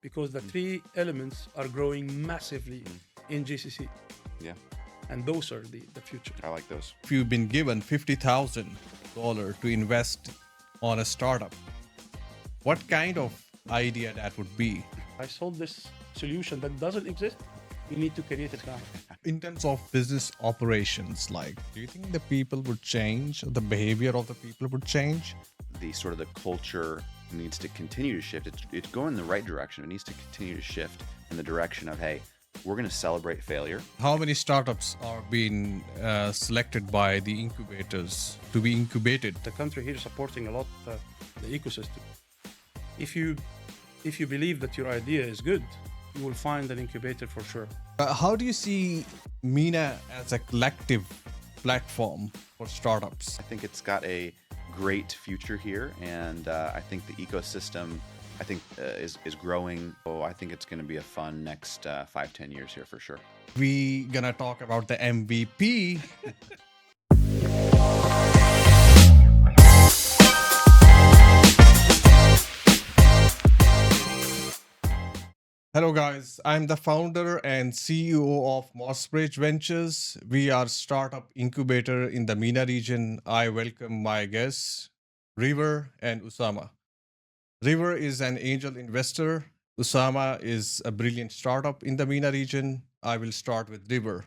because the three elements are growing massively in GCC. Yeah, And those are the future. I like those. If you've been given $50,000 to invest on a startup, what kind of idea that would be? I sold this solution that doesn't exist. You need to create it now. In terms of business operations, like, do you think the people would change, or the behavior of the people would change? The sort of the culture needs to continue to shift. It's going in the right direction. It needs to continue to shift in the direction of, hey, we're going to celebrate failure. How many startups are being selected by the incubators to be incubated? The country here is supporting a lot the ecosystem. If you believe that your idea is good, you will find an incubator for sure. How do you see MENA as a collective platform for startups? I think it's got a great future here, and I think the ecosystem, is growing. Oh, I think it's going to be a fun next 5-10 years here for sure. We gonna talk about the MVP. Hello guys, I'm the founder and CEO of Mossbridge Ventures. We are startup incubator in the MENA region. I welcome my guests, River and Osama. River is an angel investor. Osama is a brilliant startup in the MENA region. I will start with River.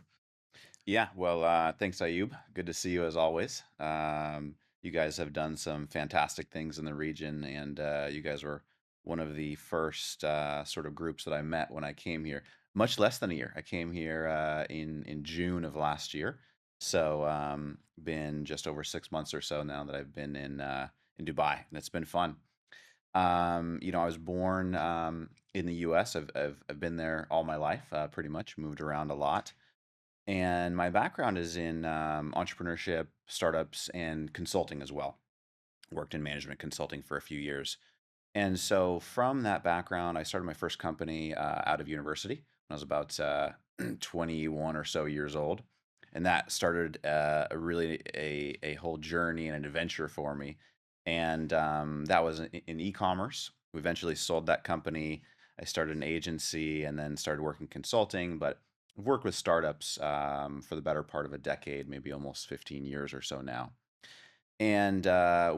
Yeah, well, thanks, Ayub. Good to see you as always. You guys have done some fantastic things in the region, and you guys were one of the first sort of groups that I met when I came here. Much less than a year. I came here in June of last year, so been just over 6 months or so now that I've been in Dubai, and it's been fun. I was born in the U.S. I've been there all my life, pretty much moved around a lot. And my background is in entrepreneurship, startups, and consulting as well. Worked in management consulting for a few years. And so from that background, I started my first company out of university when I was about 21 or so years old. And that started a whole journey and an adventure for me. And that was in e-commerce. We eventually sold that company. I started an agency and then started working consulting, but I've worked with startups for the better part of a decade, maybe almost 15 years or so now. And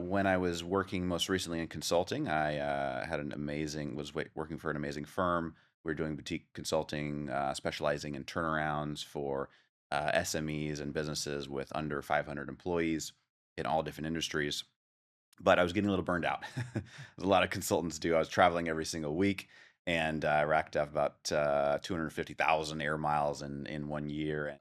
when I was working most recently in consulting, I was working for an amazing firm. We were doing boutique consulting, specializing in turnarounds for SMEs and businesses with under 500 employees in all different industries. But I was getting a little burned out. As a lot of consultants do. I was traveling every single week, and I racked up about 250,000 air miles in 1 year.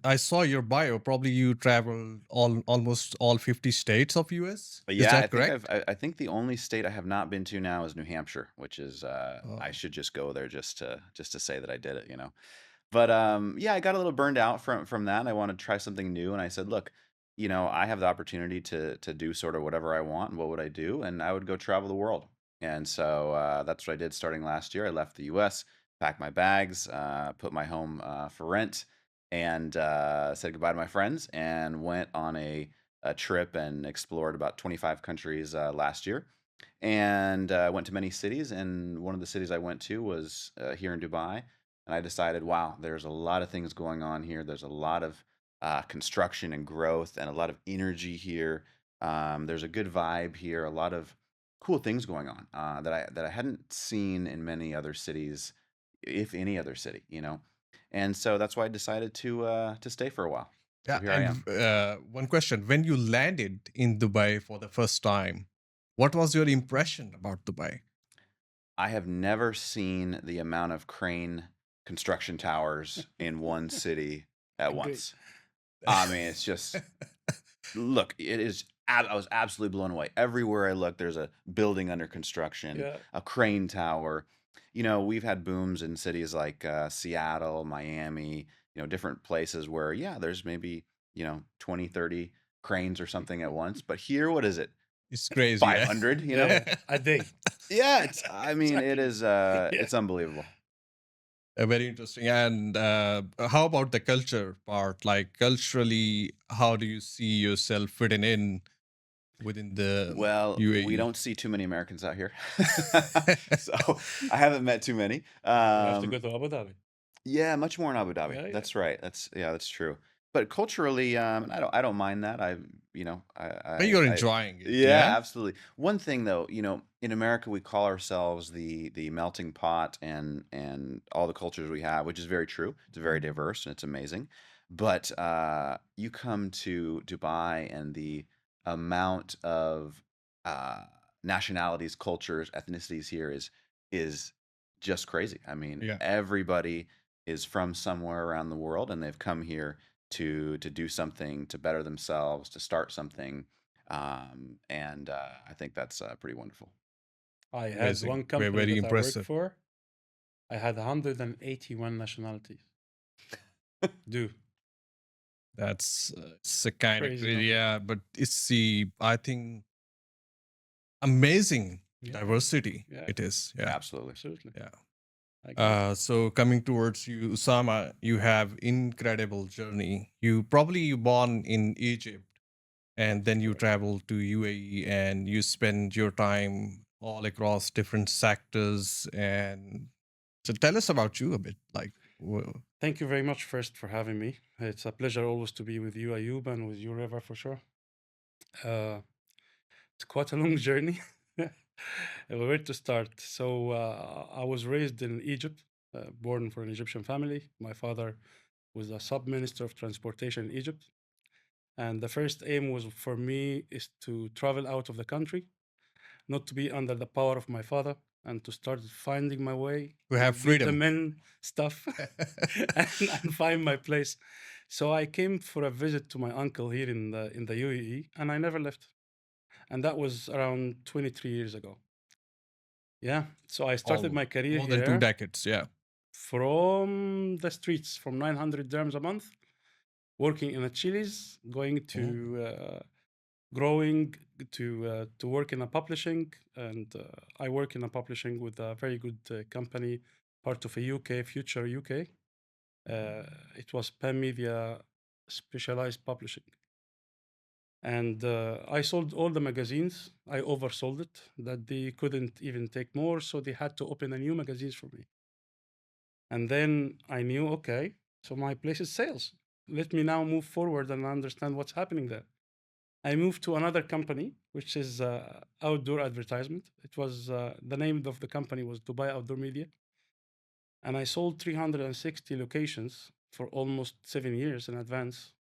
I saw your bio. Probably you travel almost all 50 states of US. But Is yeah, that correct? I think the only state I have not been to now is New Hampshire, which is I Oh. should just go there just to say that I did it. But yeah, I got a little burned out from that. And I wanted to try something new, and I said, look, I have the opportunity to do sort of whatever I want, and what would I do? And I would go travel the world. And so that's what I did starting last year. I left the U.S., packed my bags, put my home for rent, and said goodbye to my friends, and went on a trip and explored about 25 countries last year, and went to many cities. And one of the cities I went to was here in Dubai. And I decided, wow, there's a lot of things going on here. There's a lot of construction and growth and a lot of energy here. There's a good vibe here, a lot of cool things going on that I hadn't seen in many other cities, if any other city. And so that's why I decided to stay for a while. So Yeah, here I am. and one question: when you landed in Dubai for the first time, what was your impression about Dubai? I have never seen the amount of crane construction towers in one city at Agree. once. I mean, it's just look, it is. I was absolutely blown away. Everywhere I look, there's a building under construction, Yeah. a crane tower. We've had booms in cities like Seattle, Miami, different places where, yeah, there's maybe, 20, 30 cranes or something at once. But here, what is it? It's crazy. 500, Yeah. A day. Yeah, I mean, it Exactly. is, Yeah. it's unbelievable. Very interesting. And how about the culture part? Like culturally, how do you see yourself fitting in within the Well, we UAE? don't see too many Americans out here, so I haven't met too many. You have to go to Abu Dhabi. Yeah, much more in Abu Dhabi. Yeah, yeah. That's right. That's true. But culturally, I don't mind that. But you're enjoying it, Yeah, yeah? absolutely. One thing though, in America we call ourselves the melting pot and all the cultures we have, which is very true. It's very diverse and it's amazing. But you come to Dubai and the amount of uh, nationalities, cultures, ethnicities here is just crazy. I mean, Yeah. everybody is from somewhere around the world and they've come here to do something, to better themselves, to start something. And I think that's pretty wonderful. I had Amazing. one Very, company very that I worked impressive. for. I had 181 nationalities. Do That's it's a kind of Crazy crazy, number. yeah. But it's I think, amazing Yeah. diversity. Yeah. It is, yeah. Absolutely. Absolutely. Yeah. I agree. So coming towards you, Usama, you have incredible journey. You born in Egypt, and then you Correct. travel to UAE, and you spend your time all across different sectors. And so, tell us about you a bit. Like, Thank you very much first for having me. It's a pleasure always to be with you, Ayub, and with you, River, for sure. It's quite a long journey. Where to start? So I was raised in Egypt, born for an Egyptian family. My father was a sub-minister of transportation in Egypt. And the first aim was for me is to travel out of the country, not to be under the power of my father, and to start finding my way, We have beat the freedom. men stuff, and find my place. So I came for a visit to my uncle here in the UAE, and I never left. And that was around 23 years ago. Yeah. So I started my career more than 2 here decades. Yeah. from the streets, from 900 dirhams a month, working in a Chili's, going to growing to work in a publishing, and I work in a publishing with a very good company, part of a UK Future UK. It was Pan Media specialized publishing, and I sold all the magazines. I oversold it that they couldn't even take more, so they had to open a new magazines for me. And then I knew, okay, so my place is sales. Let me now move forward and understand what's happening there. I moved to another company, which is outdoor advertisement. It was the name of the company was Dubai Outdoor Media, and I sold 360 locations for almost 7 years in advance.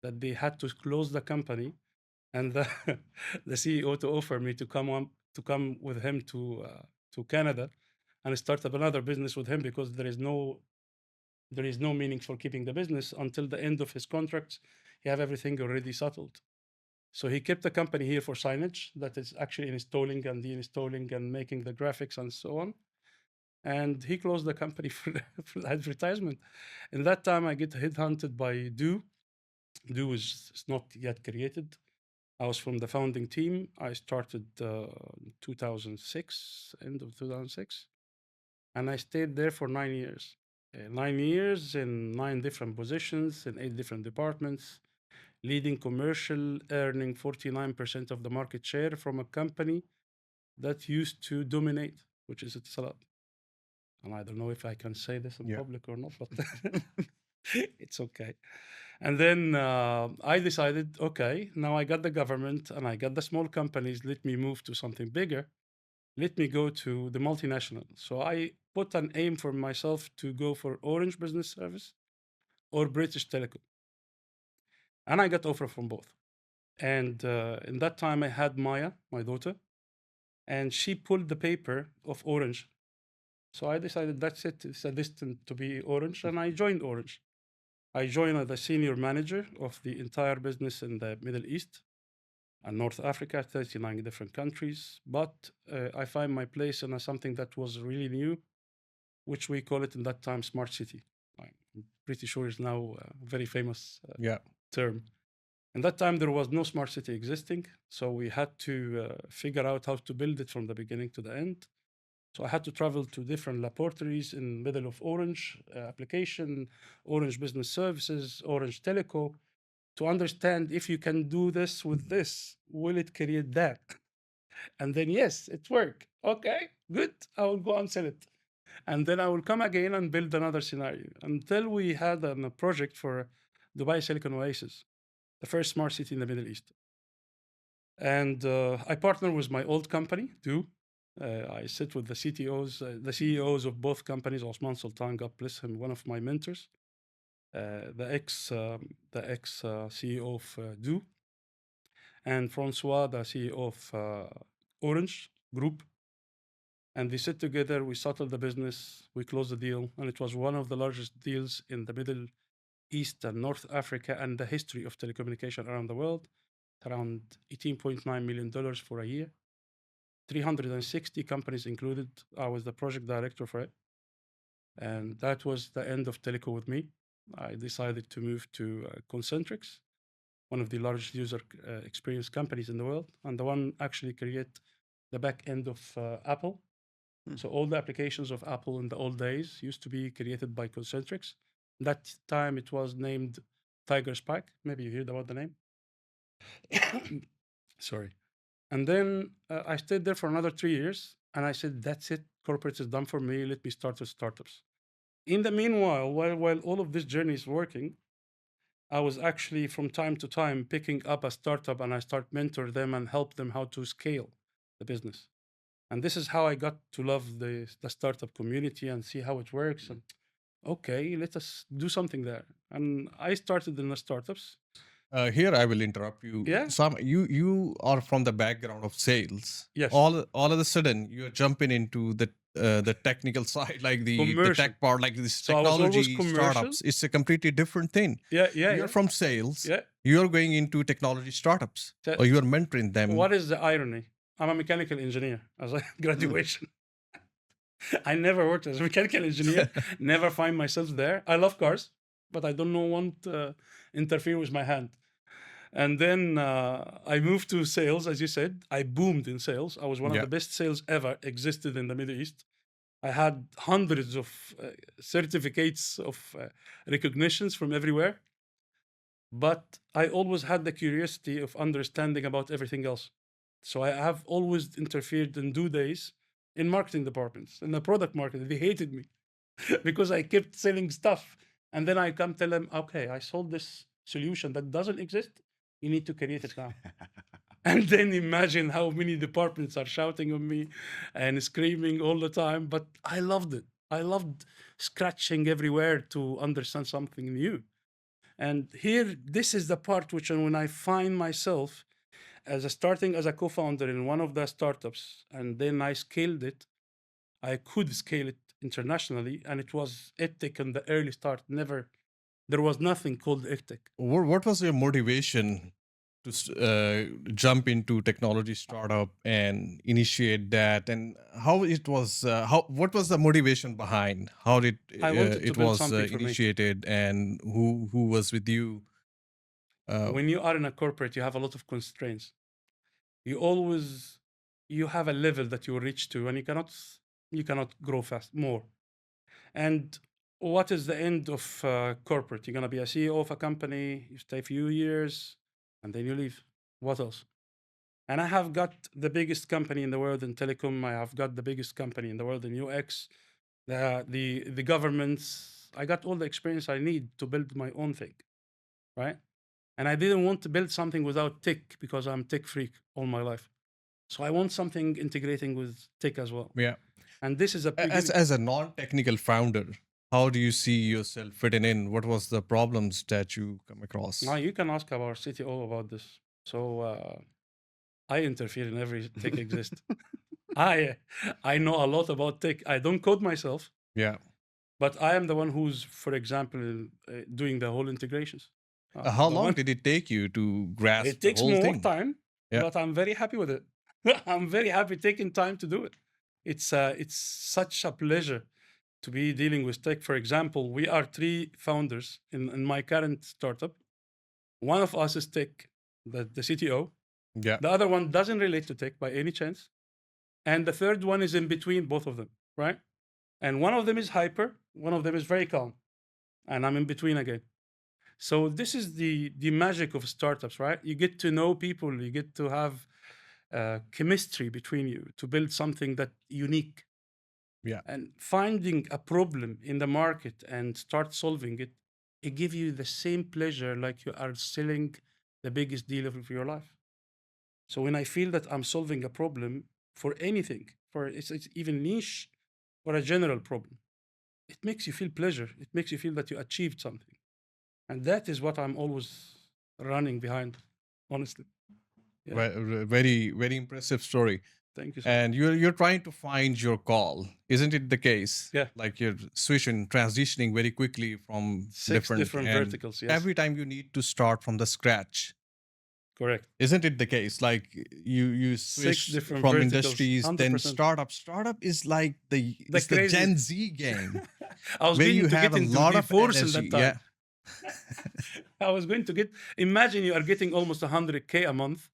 That they had to close the company, and the CEO to offer me to come with him to Canada, and start up another business with him because there is no meaning for keeping the business until the end of his contracts. He have everything already settled. So he kept the company here for signage, that is actually installing and deinstalling and making the graphics and so on. And he closed the company for the advertisement. In that time, I get headhunted by Do. Do is not yet created. I was from the founding team. I started 2006, end of 2006, and I stayed there for 9 years. 9 years in 9 different positions in 8 different departments, leading commercial, earning 49% of the market share from a company that used to dominate, which is Etisalat. And I don't know if I can say this in Yeah. public or not, but it's okay. And then I decided, okay, now I got the government and I got the small companies. Let me move to something bigger. Let me go to the multinational. So I put an aim for myself to go for Orange Business Service or British Telecom. And I got offer from both. And in that time, I had Maya, my daughter, and she pulled the paper of Orange. So I decided that's it. It's a destined to be Orange, and I joined Orange. I joined as the senior manager of the entire business in the Middle East and North Africa, 39 different countries. But I find my place in something that was really new, which we call it in that time smart city. I'm pretty sure it's now a very famous Yeah. term. In that time, there was no smart city existing, so we had to figure out how to build it from the beginning to the end. So I had to travel to different laboratories in middle of Orange application, Orange Business Services, Orange Teleco, to understand if you can do this with this, will it create that? And then, yes, it worked. Okay, good. I will go and sell it. And then I will come again and build another scenario until we had a project for Dubai Silicon Oasis, the first smart city in the Middle East. And I partner with my old company too. I sit with the CTOs, the CEOs of both companies. Osman Sultan, God bless him, one of my mentors. The ex CEO of Do, and Francois, the CEO of Orange Group. And we sit together, we settle the business, we close the deal, and it was one of the largest deals in the Middle East and North Africa and the history of telecommunication around the world. Around $18.9 million for a year, 360 companies included. I was the project director for it. And that was the end of Teleco with me. I decided to move to Concentrix, one of the largest user experience companies in the world, and the one actually create the back end of Apple. So all the applications of Apple in the old days used to be created by Concentrix. That time it was named Tiger Spike. Maybe you heard about the name. Sorry. And then I stayed there for another 3 years, and I said, that's it. Corporate is done for me. Let me start with startups. In the meanwhile, while all of this journey is working, I was actually from time to time picking up a startup, and I start mentor them and help them how to scale the business. And this is how I got to love the startup community and see how it works. And okay, let us do something there. And I started in the startups. Here I will interrupt you. Yeah. Sam, you are from the background of sales. Yes. All of a sudden you're jumping into the technical side, like the Commercial. tech part, like this So I was always technology commercial. startups. It's a completely different thing. Yeah. You're from sales. Yeah. You're going into technology startups, or you're mentoring them. What is the irony? I'm a mechanical engineer as a graduation. I never worked as a mechanical engineer. Never find myself there. I love cars, but I don't want to interfere with my hand. And then I moved to sales, as you said. I boomed in sales. I was one of the best sales ever existed in the Middle East. I had hundreds of certificates of recognitions from everywhere. But I always had the curiosity of understanding about everything else. So I have always interfered in due days in marketing departments, in the product market. They hated me because I kept selling stuff. And then I come tell them, okay, I sold this solution that doesn't exist. You need to create it now. And then imagine how many departments are shouting on me and screaming all the time. But I loved it. I loved scratching everywhere to understand something new. And here, this is the part which, when I find myself starting as a co-founder in one of the startups, and then I scaled it, I could scale it internationally, and it was EdTech in the early start. There was nothing called EdTech. What was your motivation to jump into technology startup and initiate that, and how it was? What was the motivation behind how did it was initiated, and who was with you? When you are in a corporate, you have a lot of constraints. You have a level that you reach to, and you cannot grow fast more. And what is the end of corporate? You're gonna be a CEO of a company. You stay a few years, and then you leave. What else? And I have got the biggest company in the world in telecom. I have got the biggest company in the world in UX. The governments. I got all the experience I need to build my own thing, right? And I didn't want to build something without tech because I'm tech freak all my life. So I want something integrating with tech as well. Yeah. And this is as a non-technical founder, how do you see yourself fitting in? What was the problems that you come across? Now you can ask our CTO about this. So I interfere in every tech exist. I know a lot about tech. I don't code myself. Yeah. But I am the one who's, for example, doing the whole integrations. How long did it take you to grasp it takes the whole more thing? time, but I'm very happy with it. I'm very happy taking time to do it. It's such a pleasure to be dealing with tech. For example, we are 3 founders in my current startup. One of us is tech, the CTO. Yeah. The other one doesn't relate to tech by any chance. And the third one is in between both of them, right? And one of them is hyper, one of them is very calm. And I'm in between again. So this is the magic of startups, right? You get to know people, you get to have chemistry between you to build something that unique. Yeah. And finding a problem in the market and start solving it, it gives you the same pleasure like you are selling the biggest deal of your life. So when I feel that I'm solving a problem for anything, for it's even niche or a general problem, it makes you feel pleasure. It makes you feel that you achieved something. And that is what I'm always running behind, honestly. Yeah. Very, very impressive story. Thank you so much. And you're trying to find your call, isn't it the case? Yeah. Like you're switching, transitioning very quickly from 6 different and verticals, yes. every time you need to start from the scratch. Correct. Isn't it the case? Like you 6 switch different from verticals, industries, then 100%. Startup is like it's the crazy- Gen Z game I was where going you to have get a into lot the of force in energy. that time. Yeah, I was going to get, imagine you are getting almost 100K a month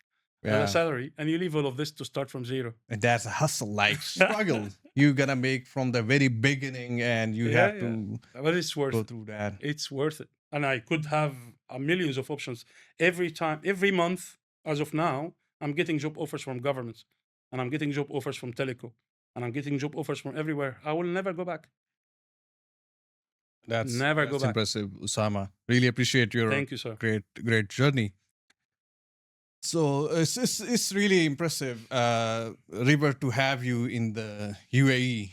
as yeah. a salary, and you leave all of this to start from zero. And that's a hustle, like struggle you're gonna make from the very beginning, and you have to But it's worth go it. through that. It's worth it. And I could have millions of options every time, every month. As of now, I'm getting job offers from governments, and I'm getting job offers from teleco, and I'm getting job offers from everywhere. I will never go back. That's Never go back. impressive, Usama. Really appreciate your Thank you, sir. great journey. So it's really impressive, River, to have you in the UAE.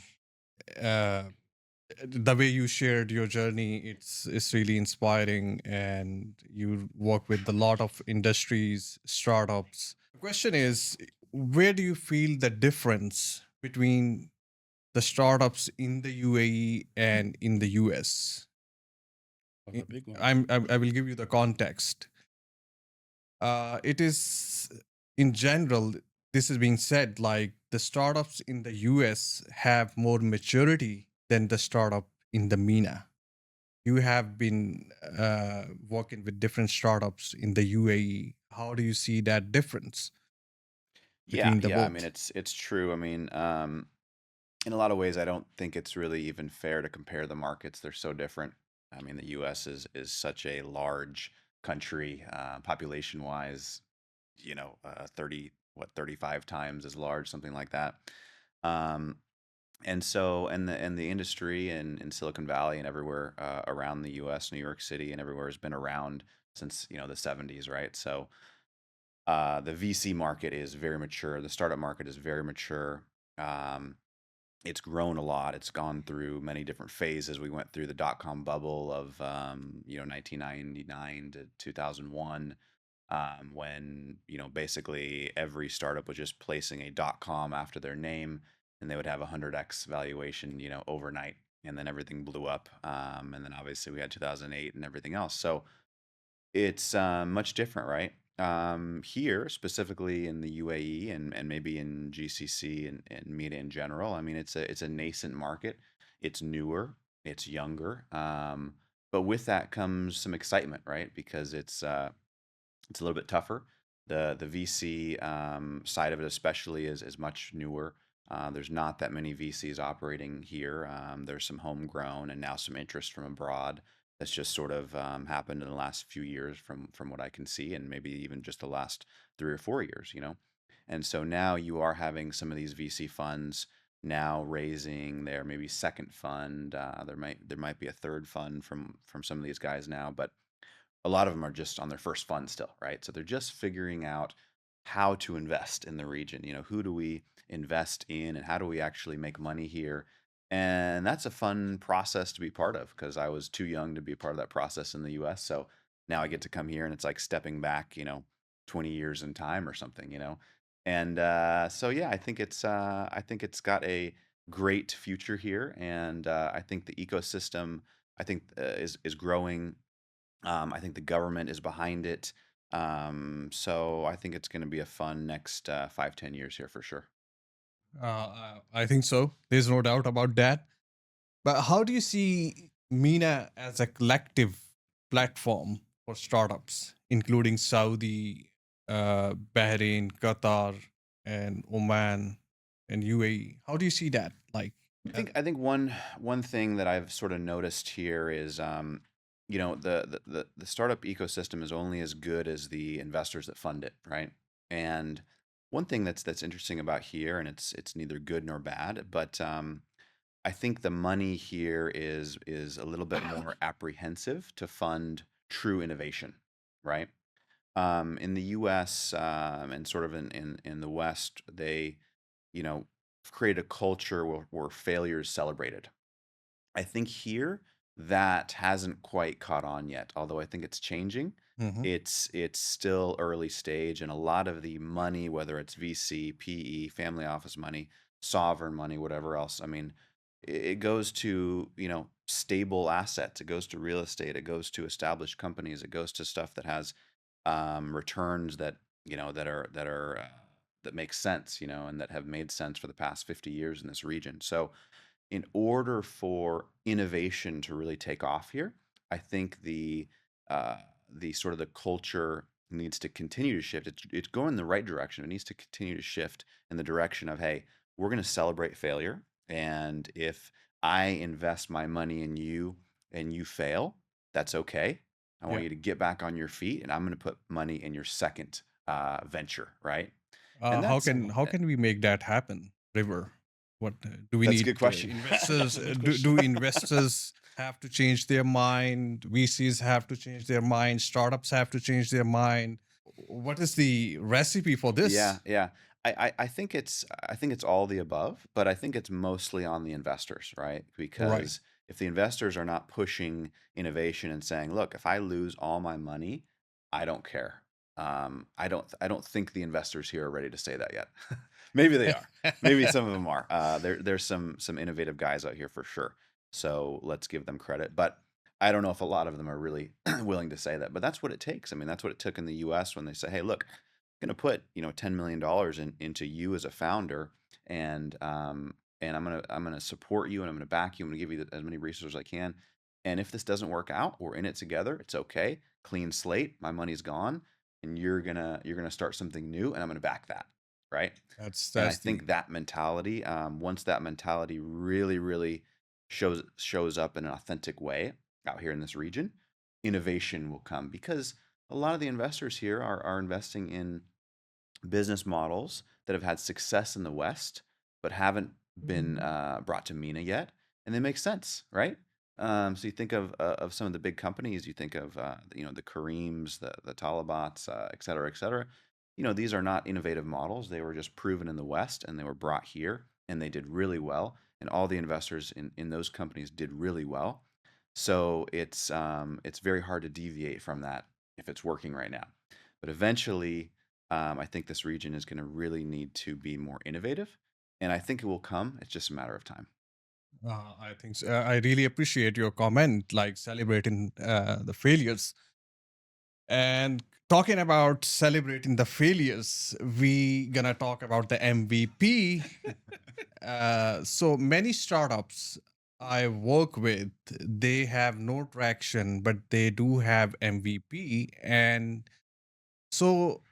The way you shared your journey, it's really inspiring, and you work with a lot of industries, startups. The question is, where do you feel the difference between the startups in the UAE and in the US? A big one. I will give you the context. It is, in general, this is being said, like the startups in the US have more maturity than the startup in the MENA. You have been working with different startups in the UAE. How do you see that difference between the Yeah. I both? mean, it's true. I mean, in a lot of ways, I don't think it's really even fair to compare the markets. They're so different. I mean, the U.S. is such a large country, population wise. 35 times as large, something like that. Um, and so, and the industry in Silicon Valley and everywhere around the U.S., New York City, and everywhere has been around since the 70s, right? So, the VC market is very mature. The startup market is very mature. Um, it's grown a lot. It's gone through many different phases. We went through the dot-com bubble of 1999 to 2001, when basically every startup was just placing a .com after their name, and they would have a 100x valuation overnight, and then everything blew up. And then obviously we had 2008 and everything else. So it's much different, right? Here, specifically in the UAE and maybe in GCC and MENA in general, I mean, it's a nascent market. It's newer, it's younger, but with that comes some excitement, right? Because it's a little bit tougher. The VC side of it, especially, is much newer. There's not that many VCs operating here. There's some homegrown and now some interest from abroad that's just sort of happened in the last few years from what I can see, and maybe even just the last 3 or 4 years. And so now you are having some of these VC funds now raising their maybe second fund. There might be a third fund from some of these guys now, but a lot of them are just on their first fund still, right? So they're just figuring out how to invest in the region. Who do we invest in, and how do we actually make money here? And that's a fun process to be part of, because I was too young to be a part of that process in the US. So now I get to come here, and it's like stepping back, 20 years in time or something. And so yeah, I think it's got a great future here, and I think the ecosystem, is growing. I think the government is behind it. So I think it's going to be a fun next 5-10 years here for sure. I think so. There's no doubt about that. But how do you see MENA as a collective platform for startups, including Saudi, Bahrain, Qatar, and Oman, and UAE? How do you see that? Like, I think one thing that I've sort of noticed here is, the startup ecosystem is only as good as the investors that fund it, right? And one thing that's interesting about here, and it's neither good nor bad, but I think the money here is a little bit more apprehensive to fund true innovation, right? In the U.S. And sort of in the West, they you know create a culture where failure is celebrated. I think here that hasn't quite caught on yet, although I think it's changing. Hmm. It's still early stage, and a lot of the money, whether it's VC, PE, family office money, sovereign money, whatever else, I mean, it goes to, stable assets. It goes to real estate. It goes to established companies. It goes to stuff that has returns that, that make sense, and that have made sense for the past 50 years in this region. So, in order for innovation to really take off here, I think uh, the sort of the culture needs to continue to shift. It's going in the right direction. It needs to continue to shift in the direction of, hey, we're going to celebrate failure, and if I invest my money in you and you fail, that's okay. I want Yeah. you to get back on your feet, and I'm going to put money in your second venture, right? And How that's can we make that happen, River? What do we that's a need? good question. Investors Good do, question. do investors have to change their mind? VCs have to change their mind. Startups have to change their mind. What is the recipe for Yeah, this? yeah. I think it's all the above, but I think it's mostly on the investors, right? Right. Because if the investors are not pushing innovation and saying, "Look, if I lose all my money, I don't care." I don't think the investors here are ready to say that yet. Maybe they are. Maybe some of them are. There's some innovative guys out here for sure. So let's give them credit. But I don't know if a lot of them are really willing to say that. But that's what it takes. I mean, that's what it took in the U.S. when they say, "Hey, look, going to put $10 million into you as a founder, and I'm gonna support you, and I'm gonna back you. I'm gonna give you as many resources as I can. And if this doesn't work out, we're in it together. It's okay. Clean slate. My money's gone, and you're gonna start something new, and I'm gonna back that, right? And I That's the think that mentality, once that mentality really, really shows up in an authentic way out here in this region, innovation will come because a lot of the investors here are investing in business models that have had success in the West, but haven't been brought to MENA yet, and they make sense, right? So you think of some of the big companies, you think of the Kareems, the Talabats, et cetera, et cetera. These are not innovative models. They were just proven in the West, and they were brought here, and they did really well. And all the investors in those companies did really well. So it's very hard to deviate from that if it's working right now. But eventually, I think this region is going to really need to be more innovative, and I think it will come. It's just a matter of time. I think so. I really appreciate your comment, like celebrating the failures. And talking about celebrating the failures, we gonna talk about the MVP. So many startups I work with, they have no traction, but they do have MVP, and so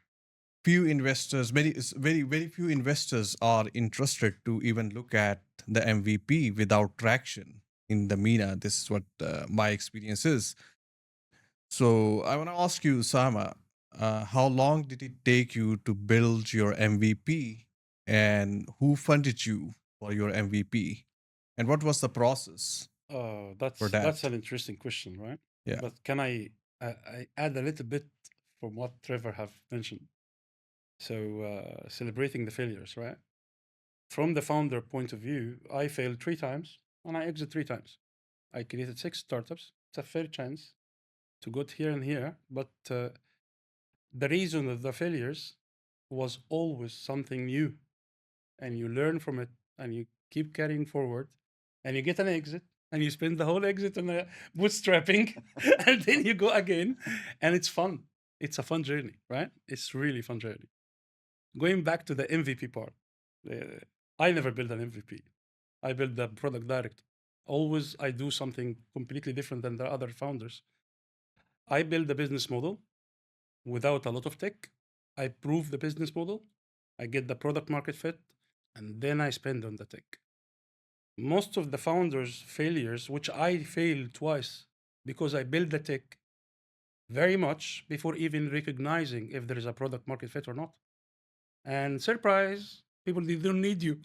few investors, very few investors are interested to even look at the MVP without traction in the MENA. This is what my experience is. So I want to ask you, Sama, how long did it take you to build your MVP, and who funded you for your MVP, and what was the process for That's that? an interesting question, right? Yeah. But can I add a little bit from what Trevor have mentioned? So celebrating the failures, right? From the founder point of view, I failed 3 times and I exit 3 times. I created 6 startups. It's a fair chance to go here and here, but the reason of the failures was always something new, and you learn from it, and you keep carrying forward, and you get an exit, and you spend the whole exit on bootstrapping, and then you go again, and it's fun. It's a fun journey, right? It's really fun journey. Going back to the MVP part, uh, I never build an MVP. I build the product direct. Always, I do something completely different than the other founders. I build a business model without a lot of tech. I prove the business model. I get the product market fit, and then I spend on the tech. Most of the founders' failures, which I failed twice, because I build the tech very much before even recognizing if there is a product market fit or not. And surprise, people, they don't need you.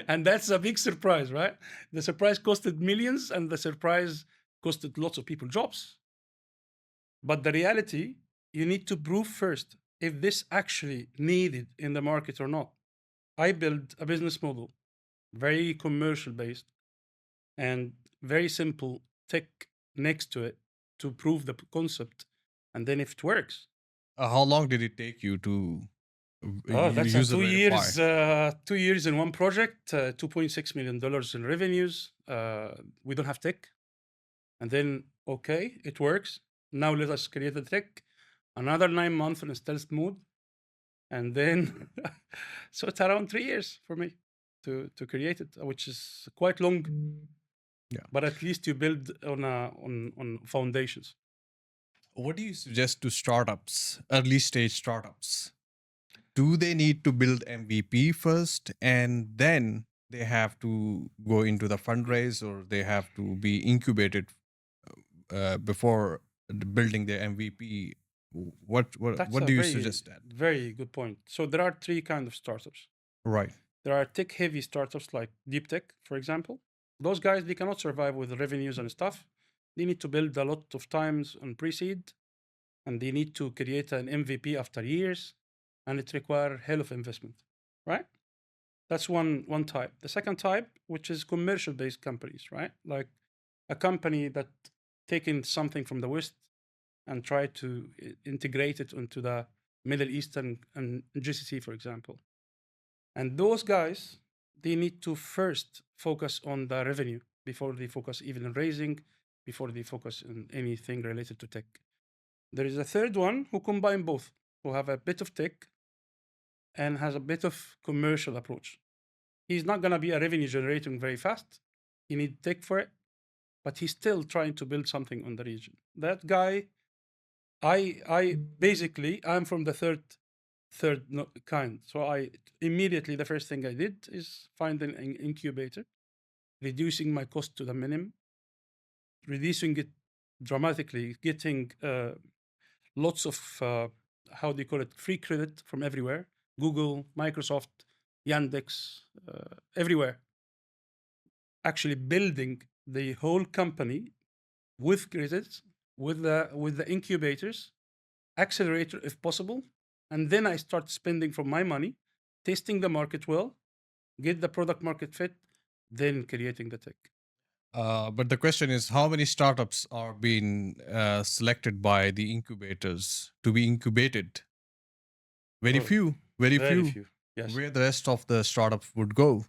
And that's a big surprise, right? The surprise costed millions, and the surprise costed lots of people jobs. But the reality, you need to prove first if this actually needed in the market or not. I built a business model, very commercial based and very simple tech next to it to prove the concept. And then if it works, How long did it take you to that's a user verify? 2 years in one project, $2.6 million in revenues. We don't have tech. And then, okay, it works. Now let us create the tech. Another 9 months in stealth mode. And then, so it's around 3 years for me to create it, which is quite long. Yeah. But at least you build on foundations. What do you suggest to startups, early stage startups? Do they need to build MVP first and then they have to go into the fundraise, or they have to be incubated before building their MVP? That's What a do you very, suggest that? very good point. So there are three kinds of startups. Right. There are tech-heavy startups like deep tech, for example. Those guys, they cannot survive with revenues and stuff. They need to build a lot of times on pre-seed, and they need to create an MVP after years, and it requires hell of investment, right? That's one type. The second type, which is commercial-based companies, right? Like a company that taken something from the West and try to integrate it into the Middle Eastern and GCC, for example. And those guys, they need to first focus on the revenue before they focus even on raising, before they focus on anything related to tech. There is a third one who combine both, who have a bit of tech and has a bit of commercial approach. He's not going to be a revenue generating very fast. He need tech for it, but he's still trying to build something on the region. That guy, I basically, I'm from the third kind. So I immediately, the first thing I did is find an incubator, reducing my cost to the minimum, reducing it dramatically, getting lots of how do you call it, free credit from everywhere, Google, Microsoft, Yandex, everywhere. Actually building the whole company with credits, with the incubators, accelerator if possible, and then I start spending from my money, testing the market well, get the product market fit, then creating the tech. But the question is, how many startups are being selected by the incubators to be incubated? Very Oh, few. Very very few. few. Yes. Where the rest of the startups would go?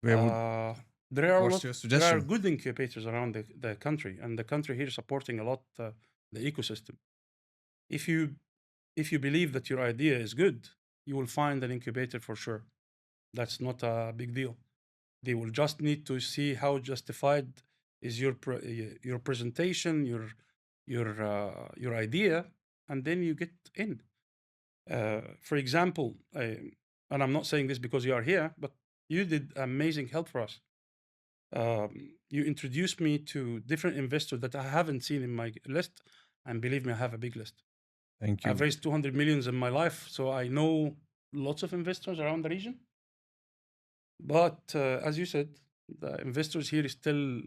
Where would? There are What's your there are suggestion? good incubators around the country, and the country here is supporting a lot the ecosystem. If you believe that your idea is good, you will find an incubator for sure. That's not a big deal. They will just need to see how justified is your presentation, your idea, and then you get in. For example, and I'm not saying this because you are here, but you did amazing help for us. You introduced me to different investors that I haven't seen in my list, and believe me, I have a big list. Thank I've you. raised 200 millions in my life, so I know lots of investors around the region. But as you said, the investors here is still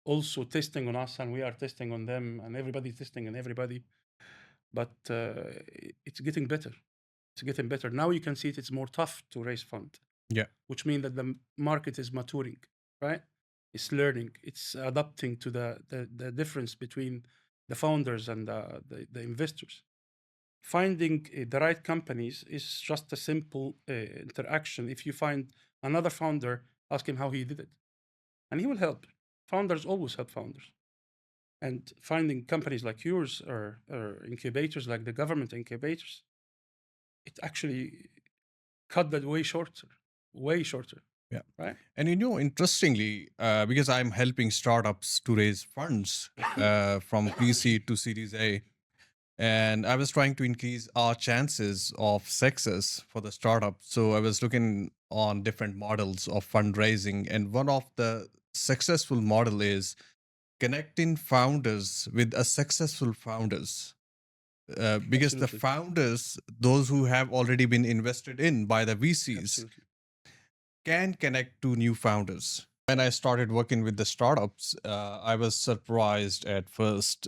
also testing on us, and we are testing on them, and everybody's testing on everybody. But it's getting better. It's getting better. Now you can see it's more tough to raise fund. Yeah. Which means that the market is maturing, right? It's learning. It's adapting to the difference between the founders and the investors. Finding the right companies is just a simple interaction. If you find another founder, ask him how he did it, and he will help. Founders always help founders. And finding companies like yours or incubators like the government incubators, it actually cut that way shorter, way shorter. Yeah. Right. And interestingly, because I'm helping startups to raise funds from pre-seed to Series A, and I was trying to increase our chances of success for the startup. So I was looking on different models of fundraising, and one of the successful model is connecting founders with a successful founders. Because the Absolutely. founders, those who have already been invested in by the VCs, Absolutely. can connect to new founders. When I started working with the startups, I was surprised at first.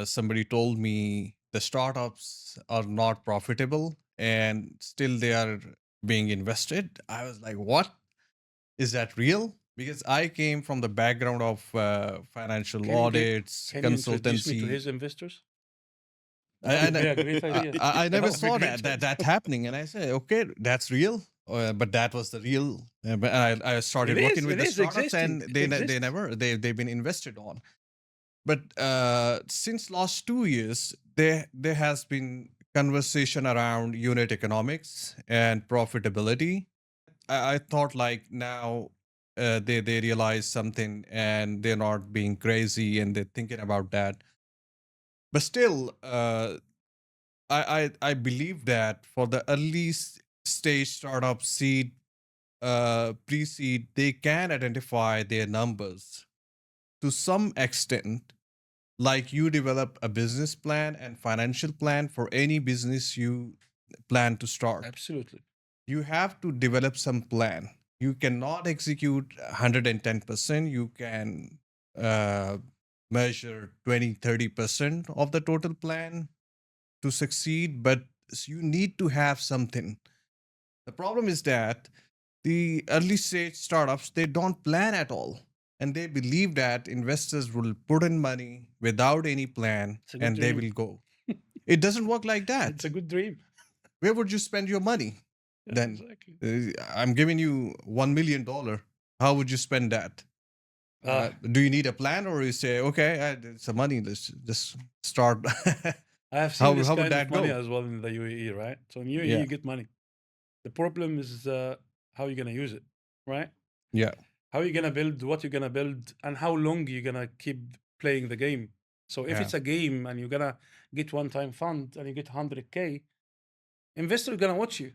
Somebody told me the startups are not profitable and still they are being invested. I was like, what? Is that real? Because I came from the background of financial audits, Can you introduce me to consultancy. his investors? That And would be a great idea. I never That would be saw great. that happening, and I said, okay, that's real. But that was the real. But I started working with It the is startups, existing. and It they exists. never they've been invested on. But since last 2 years, there has been conversation around unit economics and profitability. I thought like now they realize something and they're not being crazy and they're thinking about that. But still, I believe that for the early stage startup seed, pre-seed, they can identify their numbers to some extent. Like you develop a business plan and financial plan for any business you plan to start. Absolutely. You have to develop some plan. You cannot execute 110%. You can measure 20-30% of the total plan to succeed, but you need to have something. The problem is that the early stage startups, they don't plan at all, and they believe that investors will put in money without any plan It's a good and they dream. will go. It doesn't work like that. It's a good dream. Where would you spend your money? Yeah, Then exactly. I'm giving you $1 million. How would you spend that? Do you need a plan, or you say, okay, it's the money, let's just start? I have seen this how would kind of that money go? as well in the UAE, right? So in UAE, Yeah, you get money. The problem is how you're gonna use it, right? yeah, How you're gonna build, what you're gonna build, and how long you're gonna keep playing the game. So if yeah, it's a game and you're gonna get one-time fund and you get 100K, investors are gonna watch you.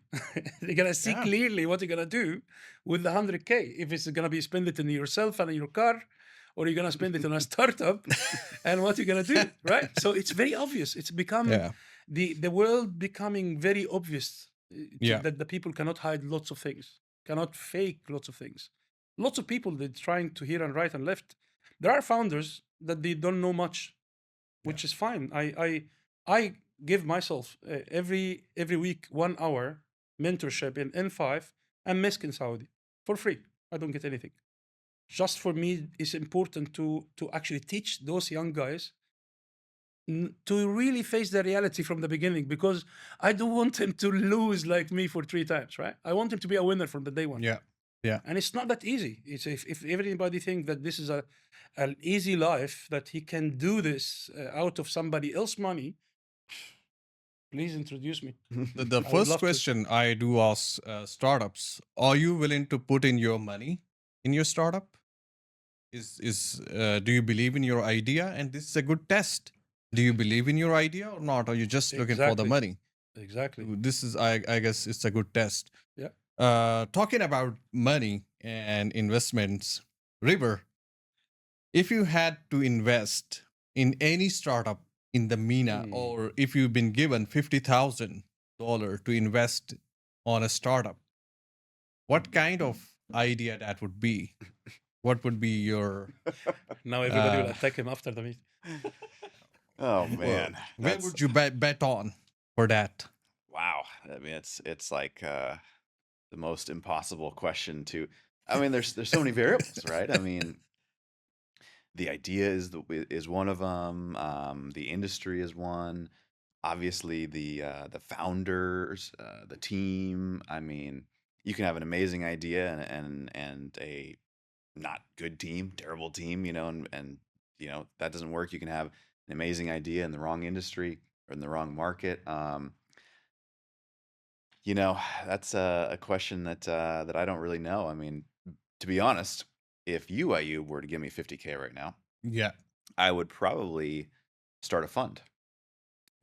They're gonna see yeah. clearly what you're gonna do with the 100K. If it's gonna be spend it in yourself and in your car, or you're gonna spend it on a startup, and what you're gonna do, right? So it's very obvious. It's become Yeah, the world becoming very obvious yeah, that the people cannot hide lots of things, cannot fake lots of things. Lots of people they're trying to hear and right and left. There are founders that they don't know much, yeah, which is fine. I give myself every week 1 hour mentorship in N5 and Misk in Saudi for free. I don't get anything. Just for me, it's important to actually teach those young guys to really face the reality from the beginning, because I don't want him to lose like me for 3 times, right? I want him to be a winner from the day one. yeah, yeah. And it's not that easy. It's if everybody think that this is an easy life, that he can do this out of somebody else's money, please introduce me. The I would first love to. question I do ask startups: are you willing to put in your money in your startup? Do you believe in your idea? And this is a good test. Do you believe in your idea or not? Or are you just looking for the Exactly. money? Exactly. This is, I guess, it's a good test. Yeah. Talking about money and investments, River, if you had to invest in any startup in the MENA, Hmm. or if you've been given $50,000 to invest on a startup, what kind of idea that would be? What would be your Now everybody will uh, attack him after the meeting. Oh well, man, where that's would you bet on for that? wow. I mean, it's like the most impossible question to. I mean, there's so many variables, right? I mean, the idea is one of them. The industry is one. Obviously, the founders, the team. I mean, you can have an amazing idea and a not good team, terrible team, and that doesn't work. You can have an amazing idea in the wrong industry or in the wrong market. That's a question that I don't really know. I mean, to be honest, if you, Ayub, were to give me 50K right now, Yeah, I would probably start a fund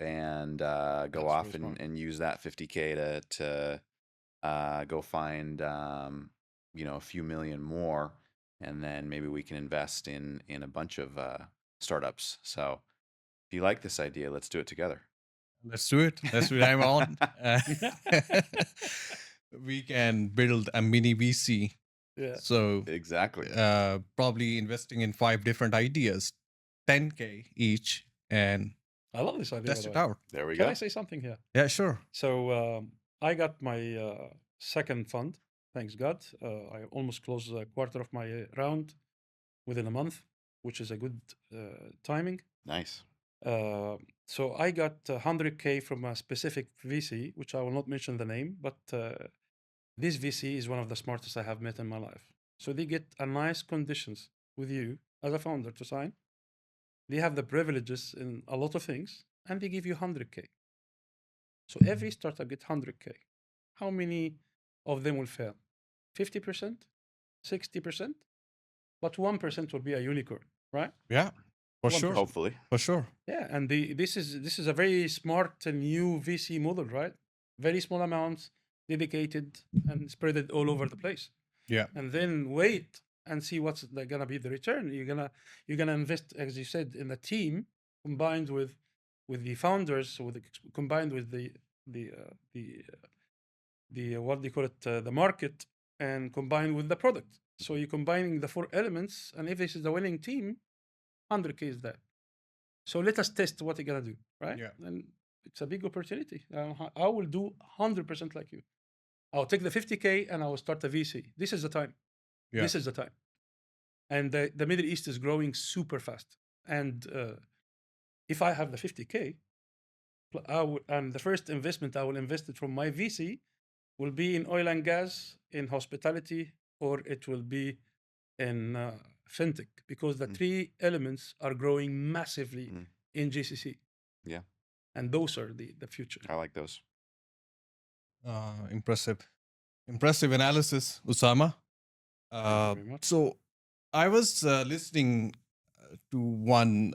and go That's very off smart. and use that 50K to go find a few million more and then maybe we can invest in a bunch of startups. So if you like this idea, let's do it together. Let's do it. Let's do it. I'm on. We can build a mini VC. Yeah. So Exactly. probably investing in 5 different ideas, 10K each, and I love this idea. test by it the way. out. There we Can go. I say something here? Yeah, sure. So I got my second fund, thanks God. I almost closed a quarter of my round within a month, which is a good timing. Nice. So I got 100K from a specific VC, which I will not mention the name, but this VC is one of the smartest I have met in my life. So they get a nice conditions with you as a founder to sign. They have the privileges in a lot of things, and they give you 100K. So every startup gets 100K. How many of them will fail? 50%? 60%? But 1% will be a unicorn, right? Yeah, for 1%. sure. Hopefully. For sure. Yeah, and this is a very smart and new VC model, right? Very small amounts, dedicated, and spread it all over the place. Yeah. And then wait and see what's gonna be the return. You're gonna invest, as you said, in a team combined with the founders, combined with the what do you call it, the market, and combined with the product. So you're combining the 4 elements, and if this is the winning team, 100K is that. So let us test what you're gonna do, right? Yeah. And it's a big opportunity. I will do 100% like you. I'll take the 50K and I will start a VC. This is the time. Yeah. This is the time. And the Middle East is growing super fast. And if I have the 50K, and the first investment I will invest it from my VC will be in oil and gas, in hospitality, or it will be in fintech, because the 3 elements are growing massively in GCC. Yeah. And those are the future. I like those. Impressive analysis, Osama. Thank you very much. So I was listening to one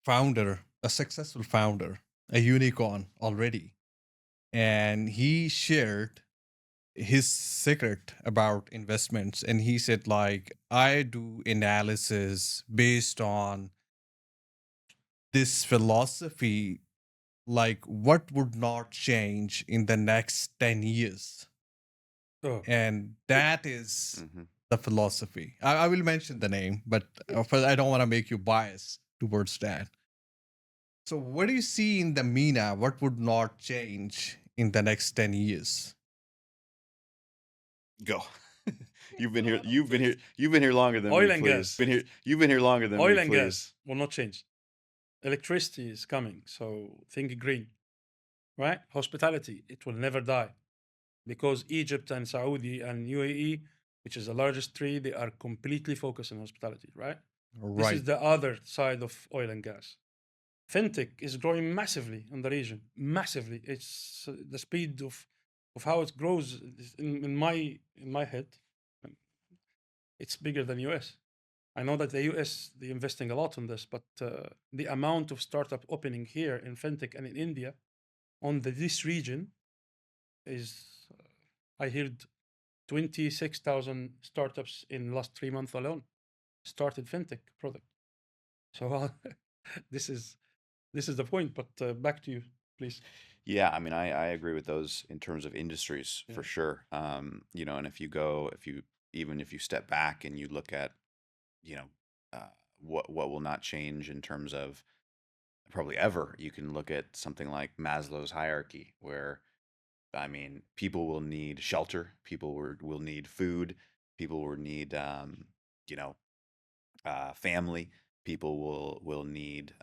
founder, a successful founder, a unicorn already, and he shared his secret about investments. And he said, like, I do analysis based on this philosophy, like what would not change in the next 10 years. Oh, And that is Mhm. the philosophy. I will mention the name, but I don't want to make you biased towards that. So what do you see in the MENA? What would not change in the next 10 years? Go. You've been here. You've been here longer than Oil me. and Please. gas. You've been here longer than oil me. and Please. gas will not change. Electricity is coming, so think green, right? Hospitality, it will never die, because Egypt and Saudi and UAE, which is the largest 3, they are completely focused on hospitality, right? This is the other side of oil and gas. Fintech is growing massively in the region, massively. It's the speed of how it grows in my head. It's bigger than US. I know that the US, they're investing a lot on this, but the amount of startup opening here in fintech and in India on this region is, I heard 26,000 startups in last 3 months alone started fintech product. So this is the point. But back to you, please. Yeah, I mean, I agree with those in terms of industries for Yeah. sure. And if you step back and you look at, what will not change in terms of probably ever, you can look at something like Maslow's hierarchy, where I mean, people will need shelter, people will need food, people will need, family. People will need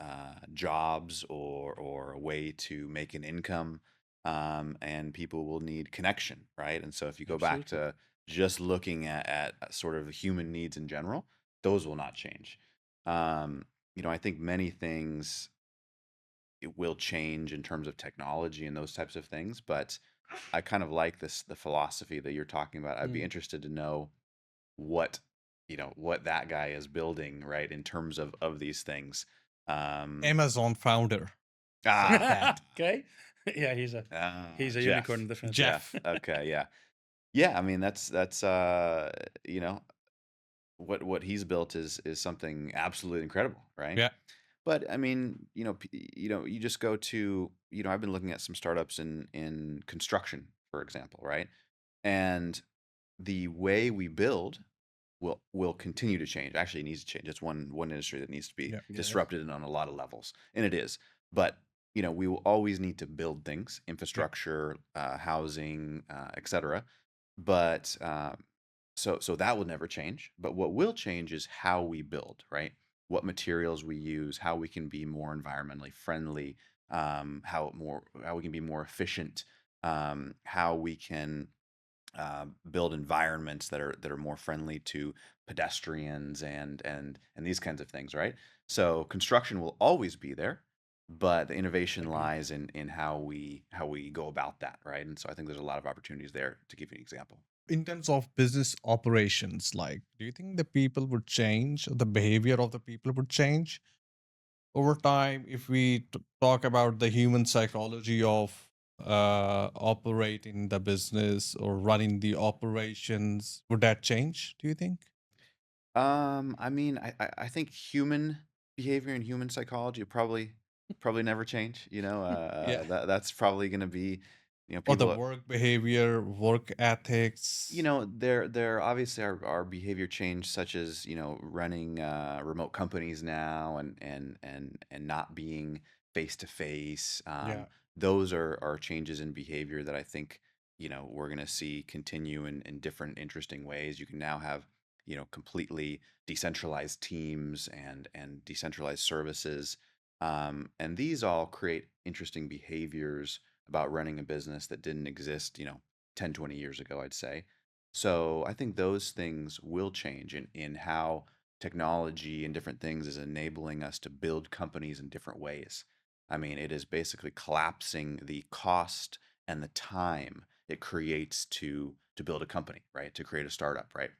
jobs or a way to make an income, and people will need connection, right? And so if you go back Absolutely. to just looking at sort of human needs in general, those will not change. I think many things it will change in terms of technology and those types of things, but I kind of like the philosophy that you're talking about. I'd be interested to know what what that guy is building, right, in terms of these things. Amazon founder. Okay. Yeah, he's a Jeff. unicorn, definitely. Jeff. Okay, yeah. I mean, that's what he's built is something absolutely incredible, right? Yeah. But I mean, you just go to, I've been looking at some startups in construction, for example, right? And the way we build will continue to change. Actually, it needs to change. It's one industry that needs to be Yeah. Yes. disrupted on a lot of levels, and it is. But we will always need to build things, Yeah. infrastructure, housing, etc. But so that will never change. But what will change is how we build, right? What materials we use, how we can be more environmentally friendly, how we can be more efficient, how we can build environments that are more friendly to pedestrians and these kinds of things, right? So construction will always be there, but the innovation Agreed. lies in how we go about that, right? And so I think there's a lot of opportunities there. To give you an example. In terms of business operations, like, do you think the people would change, or the behavior of the people would change over time if we talk about the human psychology of operating the business or running the operations? Would that change, do you think? I mean, I think human behavior and human psychology probably never change. Yeah. That's probably going to be, Or the people. work behavior, work ethics? There obviously are behavior change, such as running remote companies now, and not being face to face. Yeah. Those are changes in behavior that I think we're going to see continue in different interesting ways. You can now have completely decentralized teams and decentralized services, and these all create interesting behaviors about running a business that didn't exist 10, 20 years ago, I'd say. So I think those things will change in how technology and different things is enabling us to build companies in different ways. I mean, it is basically collapsing the cost and the time it creates to build a company, right? To create a startup, right?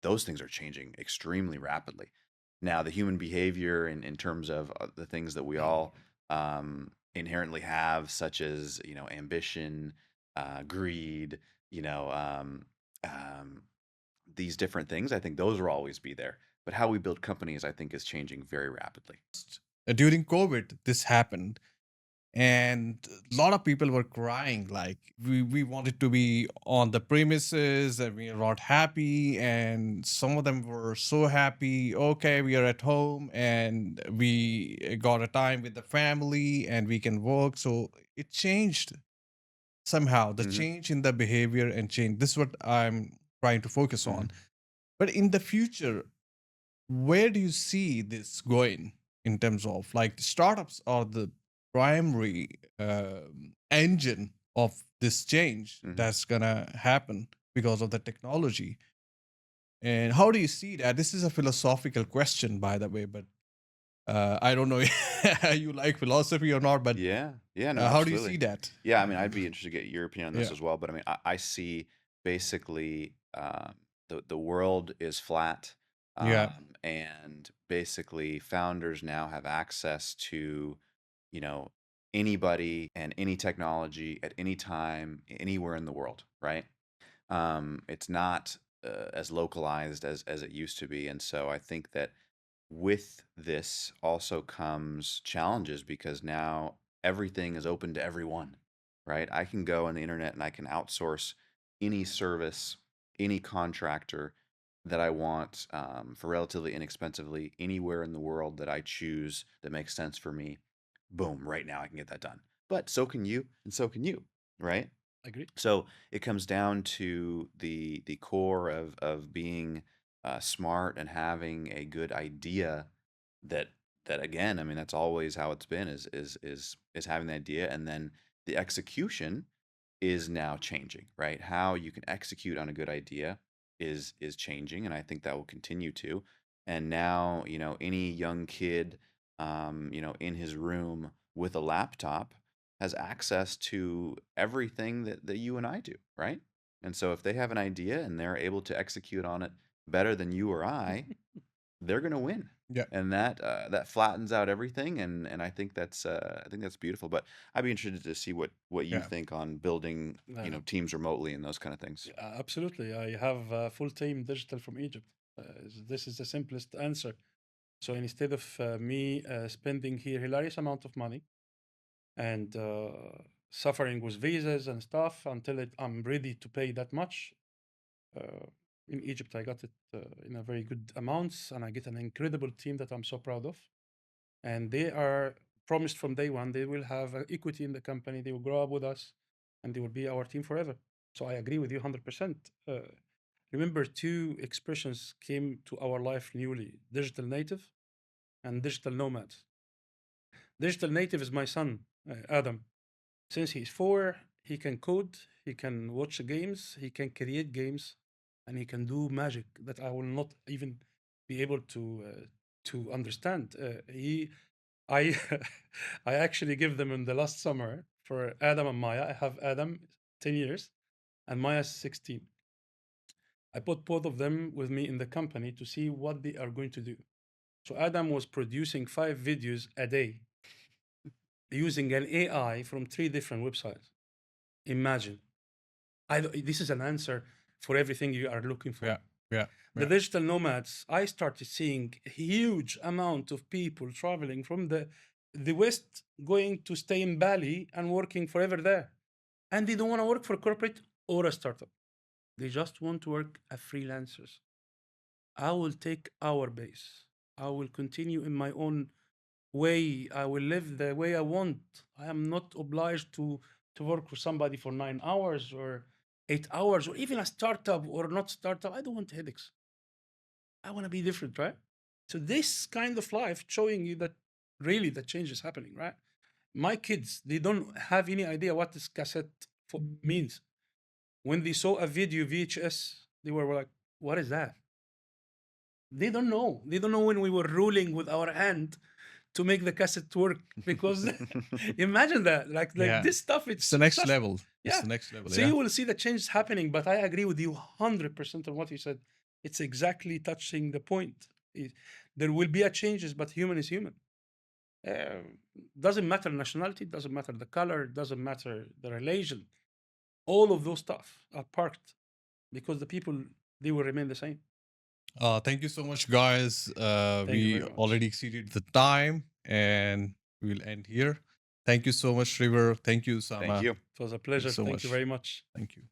Those things are changing extremely rapidly. Now, the human behavior in terms of the things that we all inherently have, such as ambition, greed, you know, um, um, these different things, I think those will always be there. But how we build companies, I think, is changing very rapidly. During COVID, this happened, and a lot of people were crying, like, we wanted to be on the premises and we are not happy, and some of them were so happy, okay, we are at home and we got a time with the family and we can work. So it changed somehow, the Hmm. change in the behavior and change. This is what I'm trying to focus Hmm. on. But in the future, where do you see this going in terms of, like, startups are the primary engine of this change Hmm. that's gonna happen because of the technology? And how do you see that? This is a philosophical question, by the way, but I don't know you like philosophy or not, but Yeah, no, how do you see absolutely. that? Yeah, I mean, I'd be interested to get your opinion on this Yeah. as well. But I mean, I see basically the world is flat, Yeah. and basically founders now have access to you know anybody and any technology at any time, anywhere in the world, right? It's not as localized as it used to be, and so I think that with this also comes challenges because now everything is open to everyone, right? I can go on the internet and I can outsource any service, any contractor that I want, for relatively inexpensively anywhere in the world that I choose that makes sense for me. Boom, right now I can get that done. But so can you, and so can you, right? Agreed. So it comes down to the core of being smart and having a good idea that that again, I mean, that's always how it's been is having the idea, and then the execution is now changing, right? How you can execute on a good idea is changing, and I think that will continue to. And now, any young kid, in his room with a laptop has access to everything that you and I do, right? And so if they have an idea and they're able to execute on it better than you or I, they're going to win. Yeah. And that flattens out everything, and I think that's beautiful. But I'd be interested to see what you Yeah. think on building Uh, teams remotely and those kind of things. Absolutely. I have a full team digital from Egypt. This is the simplest answer. So instead of me spending here hilarious amount of money and suffering with visas and stuff until I'm ready to pay that much, in Egypt I got it in a very good amounts, and I get an incredible team that I'm so proud of. And they are promised from day one they will have equity in the company, they will grow up with us, and they will be our team forever. So I agree with you 100%. Remember, two expressions came to our life newly: digital native and digital nomad. Digital native is my son, Adam. Since he's 4, he can code, he can watch games, he can create games, and he can do magic that I will not even be able to understand. I, I actually give them in the last summer for Adam and Maya. I have Adam 10 years and Maya 16. I put both of them with me in the company to see what they are going to do. So Adam was producing 5 videos a day using an AI from 3 different websites. Imagine. This is an answer for everything you are looking for. Yeah. The digital nomads, I started seeing a huge amount of people traveling from the West going to stay in Bali and working forever there. And they don't want to work for a corporate or a startup. They just want to work as freelancers. I will take our base. I will continue in my own way. I will live the way I want. I am not obliged to work for somebody for 9 hours or 8 hours or even a startup or not startup. I don't want headaches. I want to be different, right? So this kind of life showing you that really the change is happening, right? My kids, they don't have any idea what this cassette means. When they saw a video VHS, they were like, "What is that?" They don't know. They don't know when we were ruling with our hand to make the cassette work, because imagine that, like Yeah. this stuff. It's the next such- level. It's Yeah. the next level. So Yeah. you will see the changes happening, but I agree with you 100% on what you said. It's exactly touching the point. There will be a changes, but human is human. Doesn't matter nationality, doesn't matter the color, doesn't matter the relation. All of those stuff are parked because the people, they will remain the same. Thank you so much, guys. Thank you We very much. already exceeded the time, and we'll end here. Thank you so much, River. Thank you, Osama. Thank you. It was a pleasure. so Thank much. you very much. Thank you.